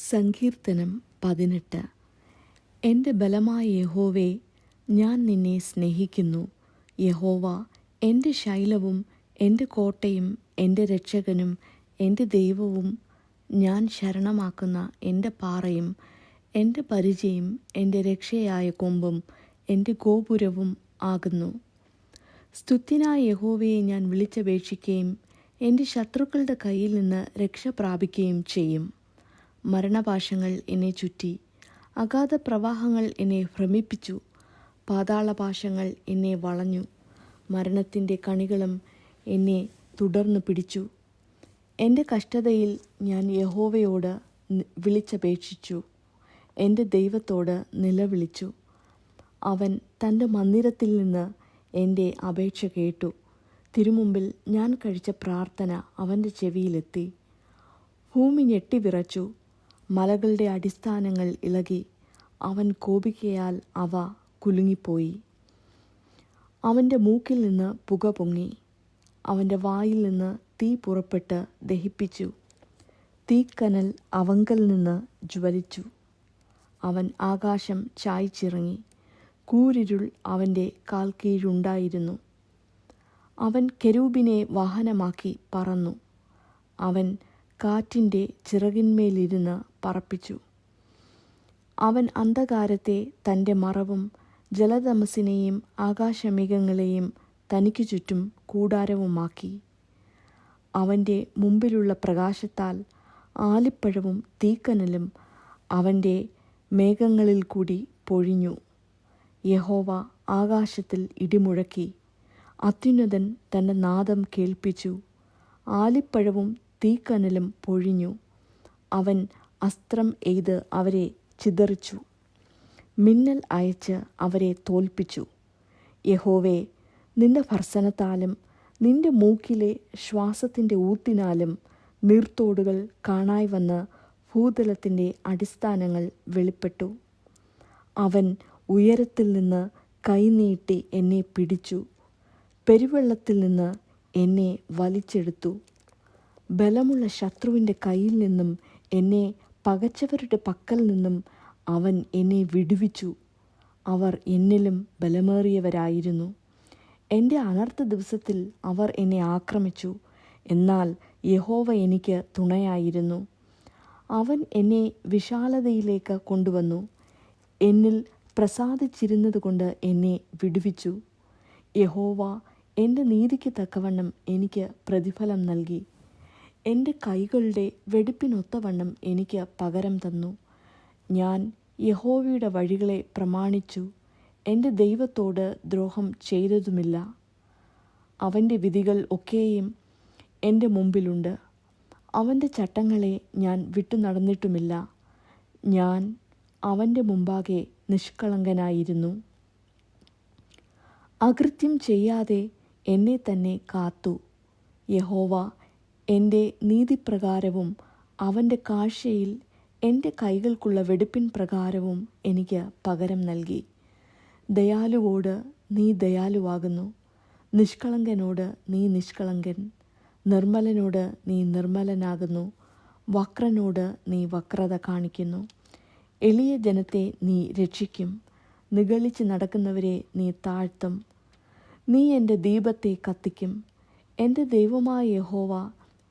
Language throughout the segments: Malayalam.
സങ്കീർത്തനം 18. എൻ്റെ ബലമായ യഹോവേ, ഞാൻ നിന്നെ സ്നേഹിക്കുന്നു. യഹോവ എൻ്റെ ശൈലവും എൻ്റെ കോട്ടയും എൻ്റെ രക്ഷകനും എൻ്റെ ദൈവവും, ഞാൻ ശരണമാക്കുന്ന എൻ്റെ പാറയും എൻ്റെ പരിചയും എൻ്റെ രക്ഷയായ കൊമ്പും എൻ്റെ ഗോപുരവും ആകുന്നു. സ്തുത്യനായ യഹോവയെ ഞാൻ വിളിച്ചപേക്ഷിക്കുകയും എൻ്റെ ശത്രുക്കളുടെ കയ്യിൽ നിന്ന് രക്ഷ പ്രാപിക്കുകയും ചെയ്യും. മരണപാശങ്ങൾ എന്നെ ചുറ്റി, അഗാധ പ്രവാഹങ്ങൾ എന്നെ ഭ്രമിപ്പിച്ചു. പാതാളപാശങ്ങൾ എന്നെ വളഞ്ഞു, മരണത്തിൻ്റെ കണികളും എന്നെ തുടർന്നു പിടിച്ചു. എൻ്റെ കഷ്ടതയിൽ ഞാൻ യഹോവയോട് വിളിച്ചപേക്ഷിച്ചു, എൻ്റെ ദൈവത്തോട് നിലവിളിച്ചു. അവൻ തൻ്റെ മന്ദിരത്തിൽ നിന്ന് എൻ്റെ അപേക്ഷ കേട്ടു. തിരുമുമ്പിൽ ഞാൻ കഴിച്ച പ്രാർത്ഥന അവൻ്റെ ചെവിയിലെത്തി. ഭൂമി ഞെട്ടിവിറച്ചു, മലകളുടെ അടിസ്ഥാനങ്ങൾ ഇളകി. അവൻ കോപിക്കയാൽ അവ കുലുങ്ങിപ്പോയി. അവൻ്റെ മൂക്കിൽ നിന്ന് പുക പൊങ്ങി, അവൻ്റെ വായിൽ നിന്ന് തീ പുറപ്പെട്ട് ദഹിപ്പിച്ചു. തീക്കനൽ അവങ്കൽ നിന്ന് ജ്വലിച്ചു. അവൻ ആകാശം ചായ്ച്ചിറങ്ങി, കൂരിരുൾ അവൻ്റെ കാൽ കീഴുണ്ടായിരുന്നു. അവൻ കെരൂബിനെ വാഹനമാക്കി പറന്നു. അവൻ കാറ്റിൻ്റെ ചിറകിന്മേലിരുന്ന് പറപ്പിച്ചു. അവൻ അന്ധകാരത്തെ തൻ്റെ മറവും ജലതമസിനെയും ആകാശമേഘങ്ങളെയും തനിക്കു ചുറ്റും കൂടാരവുമാക്കി. അവൻ്റെ മുമ്പിലുള്ള പ്രകാശത്താൽ ആലിപ്പഴവും തീക്കനലും അവൻ്റെ മേഘങ്ങളിൽ കൂടി പൊഴിഞ്ഞു. യഹോവ ആകാശത്തിൽ ഇടിമുഴക്കി, അത്യുന്നതൻ തൻ്റെ നാദം കേൾപ്പിച്ചു. ആലിപ്പഴവും തീക്കനലും പൊഴിഞ്ഞു. അവൻ അസ്ത്രം എയ്ത് അവരെ ചിതറിച്ചു, മിന്നൽ അയച്ച് അവരെ തോൽപ്പിച്ചു. യഹോവേ, നിന്റെ ഭർസനത്താലും നിന്റെ മൂക്കിലെ ശ്വാസത്തിൻ്റെ ഊത്തിനാലും നീർത്തോടുകൾ കാണായി വന്ന് ഭൂതലത്തിൻ്റെ അടിസ്ഥാനങ്ങൾ വെളിപ്പെട്ടു. അവൻ ഉയരത്തിൽ നിന്ന് കൈനീട്ടി എന്നെ പിടിച്ചു, പെരുവെള്ളത്തിൽ നിന്ന് എന്നെ വലിച്ചെടുത്തു. ബലമുള്ള ശത്രുവിൻ്റെ കയ്യിൽ നിന്നും എന്നെ പകച്ചവരുടെ പക്കൽ നിന്നും അവൻ എന്നെ വിടുവിച്ചു. അവർ എന്നിലും ബലമേറിയവരായിരുന്നു. എൻ്റെ അനർത്ഥ ദിവസത്തിൽ അവർ എന്നെ ആക്രമിച്ചു, എന്നാൽ യഹോവ എനിക്ക് തുണയായിരുന്നു. അവൻ എന്നെ വിശാലതയിലേക്ക് കൊണ്ടുവന്നു, എന്നിൽ പ്രസാദിച്ചിരുന്നതുകൊണ്ട് എന്നെ വിടുവിച്ചു. യഹോവ എൻ്റെ നീതിക്ക് തക്കവണ്ണം എനിക്ക് പ്രതിഫലം നൽകി. എൻ്റെ കൈകളുടെ വെടിപ്പിനൊത്തവണ്ണം എനിക്ക് പകരം തന്നു. ഞാൻ യഹോവയുടെ വഴികളെ പ്രമാണിച്ചു, എൻ്റെ ദൈവത്തോട് ദ്രോഹം ചെയ്തതുമില്ല. അവൻ്റെ വിധികൾ ഒക്കെയും എൻ്റെ മുമ്പിലുണ്ട്. അവൻ്റെ ചട്ടങ്ങളെ ഞാൻ വിട്ടു നടന്നിട്ടുമില്ല. ഞാൻ അവൻ്റെ മുമ്പാകെ നിഷ്കളങ്കനായിരുന്നു. അകൃത്യം ചെയ്യാതെ എന്നെ തന്നെ കാത്തു. യഹോവ എൻ്റെ നീതിപ്രകാരവും അവൻ്റെ കാഴ്ചയിൽ എൻ്റെ കൈകൾക്കുള്ള വെടിപ്പിൻ പ്രകാരവും എനിക്ക് പകരം നൽകി. ദയാലുവോട് നീ ദയാലുവാകുന്നു, നിഷ്കളങ്കനോട് നീ നിഷ്കളങ്കൻ. നിർമ്മലനോട് നീ നിർമ്മലനാകുന്നു, വക്രനോട് നീ വക്രത കാണിക്കുന്നു. എളിയ ജനത്തെ നീ രക്ഷിക്കും, നിഗളിച്ച് നടക്കുന്നവരെ നീ താഴ്ത്തും. നീ എൻ്റെ ദീപത്തെ കത്തിക്കും. എൻ്റെ ദൈവമായ യഹോവ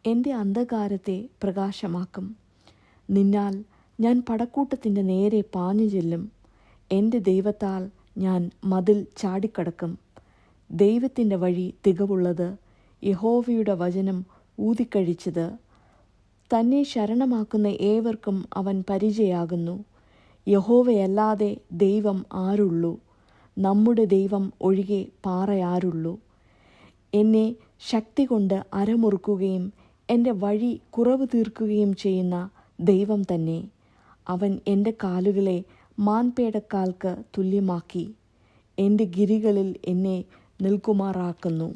എൻ്റെ അന്ധകാരത്തെ പ്രകാശമാക്കും. നിന്നാൽ ഞാൻ പടക്കൂട്ടത്തിൻ്റെ നേരെ പാഞ്ഞു ചെല്ലും. എൻ്റെ ദൈവത്താൽ ഞാൻ മതിൽ ചാടിക്കടക്കും. ദൈവത്തിൻ്റെ വഴി തികവുള്ളത്, യഹോവയുടെ വചനം ഊതിക്കഴിച്ചത്. തന്നെ ശരണമാക്കുന്ന ഏവർക്കും അവൻ പരിചയാകുന്നു. യഹോവയല്ലാതെ ദൈവം ആരുള്ളൂ? നമ്മുടെ ദൈവം ഒഴികെ പാറയാരുള്ളൂ? എന്നെ ശക്തി കൊണ്ട് അരമുറുക്കുകയും എൻ്റെ വഴി കുറവ് തീർക്കുകയും ചെയ്യുന്ന ദൈവം തന്നെ. അവൻ എൻ്റെ കാലുകളെ മാൻപേടക്കാൽക്ക് തുല്യമാക്കി, എൻ്റെ ഗിരികളിൽ എന്നെ നിൽക്കുമാറാക്കുന്നു.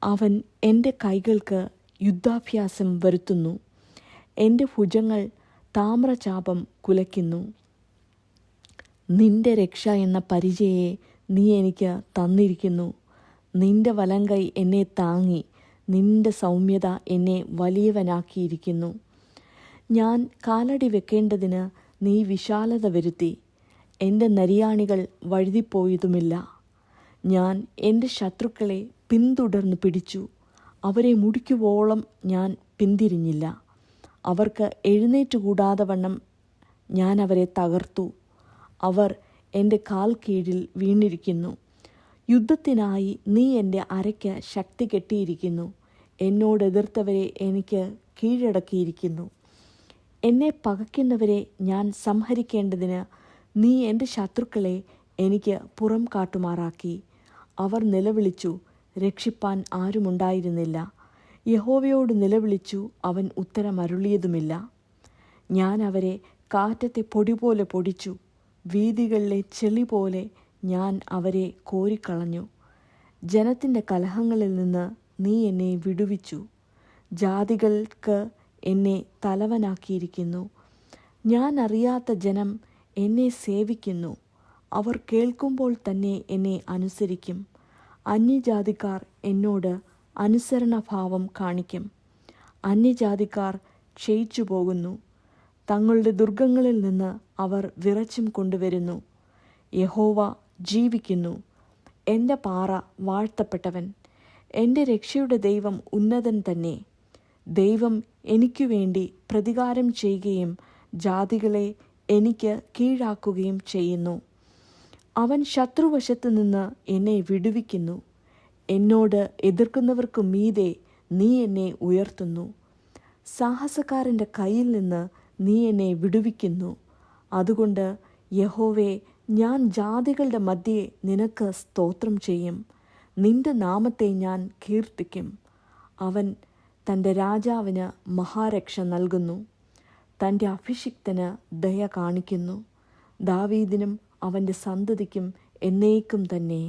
അവൻ എൻ്റെ കൈകൾക്ക് യുദ്ധാഭ്യാസം വരുത്തുന്നു, എൻ്റെ ഭുജങ്ങൾ താമ്രചാപം കുലയ്ക്കുന്നു. നിന്റെ രക്ഷ എന്ന പരിചയെ നീ എനിക്ക് തന്നിരിക്കുന്നു. നിന്റെ വലങ്കൈ എന്നെ താങ്ങി, നിന്റെ സൗമ്യത എന്നെ വലിയവനാക്കിയിരിക്കുന്നു. ഞാൻ കാലടി വെക്കേണ്ടതിന് നീ വിശാലത വരുത്തി. എൻ്റെ നരിയാണികൾ വഴുതിപ്പോയതുമില്ല. ഞാൻ എൻ്റെ ശത്രുക്കളെ പിന്തുടർന്ന് പിടിച്ചു. അവരെ മുടിക്കുവോളം ഞാൻ പിന്തിരിഞ്ഞില്ല. അവർക്ക് എഴുന്നേറ്റുകൂടാതെ വണ്ണം ഞാൻ അവരെ തകർത്തു. അവർ എൻ്റെ കാൽ കീഴിൽ വീണിരിക്കുന്നു. യുദ്ധത്തിനായി നീ എൻ്റെ അരയ്ക്ക് ശക്തി കെട്ടിയിരിക്കുന്നു. എന്നോട് എതിർത്തവരെ എനിക്ക് കീഴടക്കിയിരിക്കുന്നു. എന്നെ പകയ്ക്കുന്നവരെ ഞാൻ സംഹരിക്കേണ്ടതിന് നീ എൻ്റെ ശത്രുക്കളെ എനിക്ക് പുറം കാട്ടുമാറാക്കി. അവർ നിലവിളിച്ചു, രക്ഷിപ്പാൻ ആരുമുണ്ടായിരുന്നില്ല. യഹോവയോട് നിലവിളിച്ചു, അവൻ ഉത്തരമരുളിയതുമില്ല. ഞാൻ അവരെ കാറ്റത്തെ പൊടി പോലെ പൊടിച്ചു. വീഥികളിലെ ചെളി പോലെ ഞാൻ അവരെ കോരിക്കളഞ്ഞു. ജനത്തിൻ്റെ കലഹങ്ങളിൽ നിന്ന് നീ എന്നെ വിടുവിച്ചു. ജാതികൾക്ക് എന്നെ തലവനാക്കിയിരിക്കുന്നു. ഞാൻ അറിയാത്ത ജനം എന്നെ സേവിക്കുന്നു. അവർ കേൾക്കുമ്പോൾ തന്നെ എന്നെ അനുസരിക്കും. അന്യജാതിക്കാർ എന്നോട് അനുസരണഭാവം കാണിക്കും. അന്യജാതിക്കാർ ക്ഷയിച്ചു പോകുന്നു. തങ്ങളുടെ ദുർഗങ്ങളിൽ നിന്ന് അവർ വിറച്ചും കൊണ്ടുവരുന്നു. യഹോവ ജീവിക്കുന്നു. എൻ്റെ പാറ വാഴ്ത്തപ്പെട്ടവൻ. എൻ്റെ രക്ഷയുടെ ദൈവം ഉന്നതൻ തന്നെ. ദൈവം എനിക്കു വേണ്ടി പ്രതികാരം ചെയ്യുകയും ജാതികളെ എനിക്ക് കീഴാക്കുകയും ചെയ്യുന്നു. അവൻ ശത്രുവശത്തു നിന്ന് എന്നെ വിടുവിക്കുന്നു. എന്നോട് എതിർക്കുന്നവർക്കു മീതെ നീ എന്നെ ഉയർത്തുന്നു. സാഹസക്കാരൻ്റെ കയ്യിൽ നിന്ന് നീ എന്നെ വിടുവിക്കുന്നു. അതുകൊണ്ട് യഹോവേ, ഞാൻ ജാതികളുടെ മധ്യേ നിനക്ക് സ്തോത്രം ചെയ്യും. നിന്റെ നാമത്തെ ഞാൻ കീർത്തിക്കും. അവൻ തൻ്റെ രാജാവിന് മഹാരക്ഷ നൽകുന്നു. തൻ്റെ അഭിഷിക്തന് ദയ കാണിക്കുന്നു. ദാവീദിനും അവൻ്റെ സന്തതിക്കും എന്നേക്കും തന്നെ.